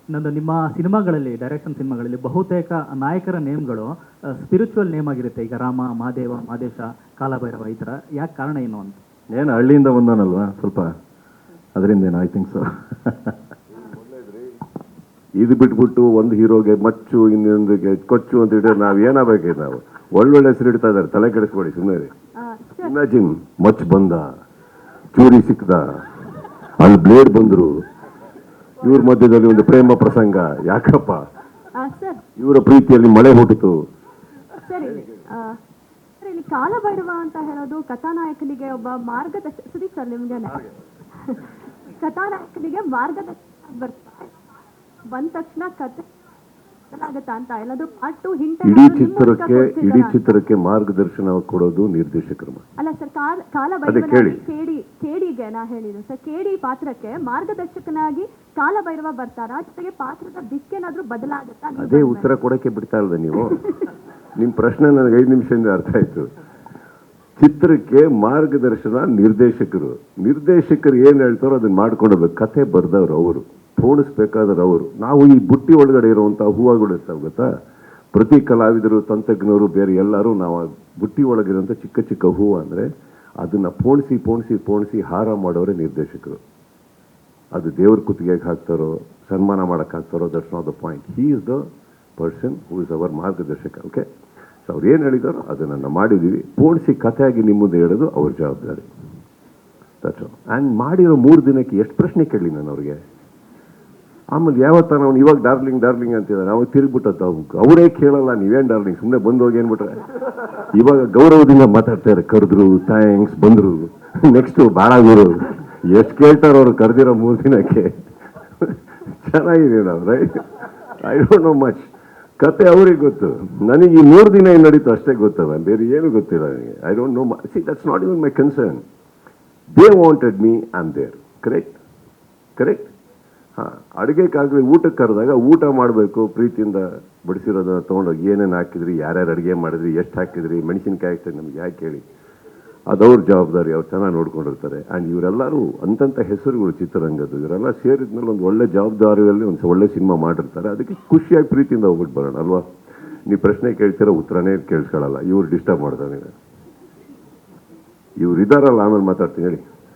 ಇನ್ನೊಂದು, ನಿಮ್ಮ ಸಿನಿಮಾಗಳಲ್ಲಿ, ಡೈರೆಕ್ಷನ್ ಸಿನಿಮಾಗಳಲ್ಲಿ ಬಹುತೇಕ ನಾಯಕರ ನೇಮ್ಗಳು ಸ್ಪಿರಿಚುವಲ್ ನೇಮ್ ಆಗಿರುತ್ತೆ. ಈಗ ರಾಮ, ಮಹಾದೇವ, ಮಾದೇಶ, ಕಾಲಭೈರವ, ಈ ಥರ. ಯಾಕೆ ಕಾರಣ ಏನು ಅಂತ? ಏನು ಹಳ್ಳಿಯಿಂದ ಬಂದಾನಲ್ವಾ, ಸ್ವಲ್ಪ ಅದರಿಂದ ಏನು ಐ ಥಿಂಕ್ ಸೊ. ಇದು ಬಿಟ್ಬಿಟ್ಟು ಒಂದು ಹೀರೋಗೆ ಮಚ್ಚು, ಇನ್ನೊಂದಿಗೆ ಕೊಚ್ಚು ಅಂತ ಹೇಳಿದ್ರೆ ನಾವು ಏನಾಗಬೇಕು? ನಾವು ಒಳ್ಳೊಳ್ಳೆ ಹೆಸರು ಇಡ್ತಾ ಇದ್ದಾರೆ, ತಲೆ ಕೆಡಿಸ್ಕೊಡಿ ಸುಮ್ಮನೆ. ಇಮ್ಯಾಜಿನ್, ಮಚ್ ಬಂದ, ಚೂರಿ ಸಿಕ್ಕದ, ಅಲ್ಲಿ ಬ್ಲೇಡ್ ಬಂದರು, ಇವ್ರ ಮಧ್ಯದಲ್ಲಿ ಒಂದು ಪ್ರೇಮ ಪ್ರಸಂಗ. ಯಾಕಪ್ಪ? ಇವರ ಪ್ರೀತಿಯಲ್ಲಿ ಮಳೆ ಹುಟ್ಟಿತು. ಸರಿ, ಇಲ್ಲಿ ಕಾಲಭೈರವ ಅಂತ ಹೇಳೋದು ಕಥಾನಾಯಕನಿಗೆ ಒಬ್ಬ ಮಾರ್ಗದರ್ಶಕ. ಸುದೀಪ್ ಸರ್, ನಿಮ್ಗೆ ಕಥಾನಾಯಕನಿಗೆ ಮಾರ್ಗದರ್ಶಕ ಬರ್ತಾರೆ ಬಂದ ತಕ್ಷಣ ಕಥೆ ಬದಲಾಗತ್ತಾ ಅಂತ ಎಲ್ಲದು ಪಾರ್ಟ್ 2 ಹಿಂಟ್. ಇಡೀ ಚಿತ್ರಕ್ಕೆ ಮಾರ್ಗದರ್ಶನ ಕೊಡೋದು ನಿರ್ದೇಶಕರು. ಅಲ್ಲ ಸರ್, ಕಾಲಭೈರವ ಕೇಡಿಗೆ ನಾ ಹೇಳಿದೆ ಸರ್, ಕೇಡಿ ಪಾತ್ರಕ್ಕೆ ಮಾರ್ಗದರ್ಶಕನಾಗಿ ಕಾಲಭೈರವ ಬರ್ತಾರಾ, ಜೊತೆಗೆ ಪಾತ್ರದ ದಿಕ್ಕೇನಾದ್ರೂ ಬದಲಾಗತ್ತಾ? ಅದೇ ಉತ್ತರ ಕೊಡಕ್ಕೆ ಬಿಡ್ತಾ ಇಲ್ಲದ ನೀವು. ನಿಮ್ಮ ಪ್ರಶ್ನೆ ನನಗೆ 5 ನಿಮಿಷದಿಂದ ಅರ್ಥ ಆಯ್ತು. ಚಿತ್ರಕ್ಕೆ ಮಾರ್ಗದರ್ಶನ ನಿರ್ದೇಶಕರು ಏನ್ ಹೇಳ್ತಾರೋ ಅದನ್ನ ಮಾಡ್ಕೊಂಡೋಗ್ಬೇಕು. ಕಥೆ ಬರ್ದವ್ರು ಅವರು, ತೋಣಿಸ್ಬೇಕಾದ್ರೆ ಅವರು. ನಾವು ಈ ಬುಟ್ಟಿ ಒಳಗಡೆ ಇರುವಂಥ ಹೂವುಗಳು ಇರ್ತಾವೆ ಗೊತ್ತಾ, ಪ್ರತಿ ಕಲಾವಿದರು, ತಂತ್ರಜ್ಞರು, ಬೇರೆ ಎಲ್ಲರೂ ನಾವು ಬುಟ್ಟಿ ಒಳಗಿರುವಂಥ ಚಿಕ್ಕ ಚಿಕ್ಕ ಹೂವು ಅಂದರೆ ಅದನ್ನು ಪೋಣಿಸಿ ಹಾರ ಮಾಡೋರೇ ನಿರ್ದೇಶಕರು. ಅದು ದೇವ್ರ ಕುತ್ತಿಗೆಗೆ ಹಾಕ್ತಾರೋ, ಸನ್ಮಾನ ಮಾಡಕ್ಕೆ ಹಾಕ್ತಾರೋ, that's not the point. He is the person who is our ಮಾರ್ಗದರ್ಶಕ. ಓಕೆ, ಸೊ ಅವ್ರು ಏನು ಹೇಳಿದಾರೋ ಅದನ್ನು ಮಾಡಿದ್ದೀವಿ. ಪೋಣಿಸಿ ಕಥೆಯಾಗಿ ನಿಮ್ಮ ಮುಂದೆ ಹೇಳೋದು ಅವ್ರ ಜವಾಬ್ದಾರಿ. That's all. ಆ್ಯಂಡ್ ಮಾಡಿರೋ 3 ದಿನಕ್ಕೆ ಎಷ್ಟು ಪ್ರಶ್ನೆ ಕೇಳಲಿ ನಾನು ಅವ್ರಿಗೆ. ಆಮೇಲೆ ಯಾವತ್ತ ನಾವು ಇವಾಗ ಡಾರ್ಲಿಂಗ್ ಅಂತಿದ್ದಾರೆ, ಅವಾಗ ತಿರುಗ್ಬಿಟ್ಟತ್ತ ಅವರೇ ಕೇಳಲ್ಲ, ನೀವೇನು ಡಾರ್ಲಿಂಗ್, ಸುಮ್ಮನೆ ಬಂದು ಹೋಗಿ ಏನ್ಬಿಟ್ರೆ. ಇವಾಗ ಗೌರವದಿಂದ ಮಾತಾಡ್ತಾರೆ, ಕರೆದ್ರು, ಥ್ಯಾಂಕ್ಸ್, ಬಂದರು, ನೆಕ್ಸ್ಟು ಬಾಳಾಗುರು, ಎಷ್ಟು ಕೇಳ್ತಾರೋ ಅವ್ರು ಕರೆದಿರೋ 3 ದಿನಕ್ಕೆ. ಚೆನ್ನಾಗಿದೆ ನಾವು, right? I don't know much. ಕತೆ ಅವ್ರಿಗೆ ಗೊತ್ತು, ನನಗೆ ಈ 3 ದಿನ ಏನು ನಡೀತು ಅಷ್ಟೇ ಗೊತ್ತದ, ಬೇರೆ ಏನು ಗೊತ್ತಿಲ್ಲ ನನಗೆ. I don't know. See, that's not even my concern. They wanted me, I am there. Correct. ಹಾಂ, ಅಡುಗೆಗಾಗಲಿ ಊಟಕ್ಕೆ ಕರೆದಾಗ ಊಟ ಮಾಡಬೇಕು, ಪ್ರೀತಿಯಿಂದ ಬಡಿಸಿರೋದನ್ನ ತೊಗೊಂಡೋಗಿ ಏನೇನು ಹಾಕಿದ್ರಿ, ಯಾರ್ಯಾರು ಅಡುಗೆ ಮಾಡಿದ್ರಿ, ಎಷ್ಟು ಹಾಕಿದ್ರಿ, ಮೆಣಸಿನ್ಕಾಯಿ ಹಾಕ್ತಾರೆ, ನಮ್ಗೆ ಯಾಕೆ ಹೇಳಿ, ಅದವ್ರ ಜವಾಬ್ದಾರಿ. ಅವ್ರು ಚೆನ್ನಾಗಿ ನೋಡ್ಕೊಂಡಿರ್ತಾರೆ. ಆ್ಯಂಡ್ ಇವರೆಲ್ಲರೂ ಅಂತಂಥ ಹೆಸರುಗಳು ಚಿತ್ರರಂಗದ್ದು. ಇವರೆಲ್ಲ ಸೇರಿದ್ಮೇಲೆ ಒಂದು ಒಳ್ಳೆ ಜವಾಬ್ದಾರಿಯಲ್ಲಿ ಒಂದು ಒಳ್ಳೆ ಸಿನಿಮಾ ಮಾಡಿರ್ತಾರೆ. ಅದಕ್ಕೆ ಖುಷಿಯಾಗಿ ಪ್ರೀತಿಯಿಂದ ಹೋಗ್ಬಿಟ್ಟು ಬರೋಣ ಅಲ್ವಾ? ನೀವು ಪ್ರಶ್ನೆ ಕೇಳ್ತೀರೋ ಉತ್ತರನೇ ಕೇಳಿಸ್ಕೊಳ್ಳಲ್ಲ, ಇವ್ರು ಡಿಸ್ಟರ್ಬ್ ಮಾಡ್ತಾರೆ. ಇವ್ರು ಇದ್ದಾರಲ್ಲ, ಆಮೇಲೆ ಮಾತಾಡ್ತೀನಿ ಹೇಳಿ.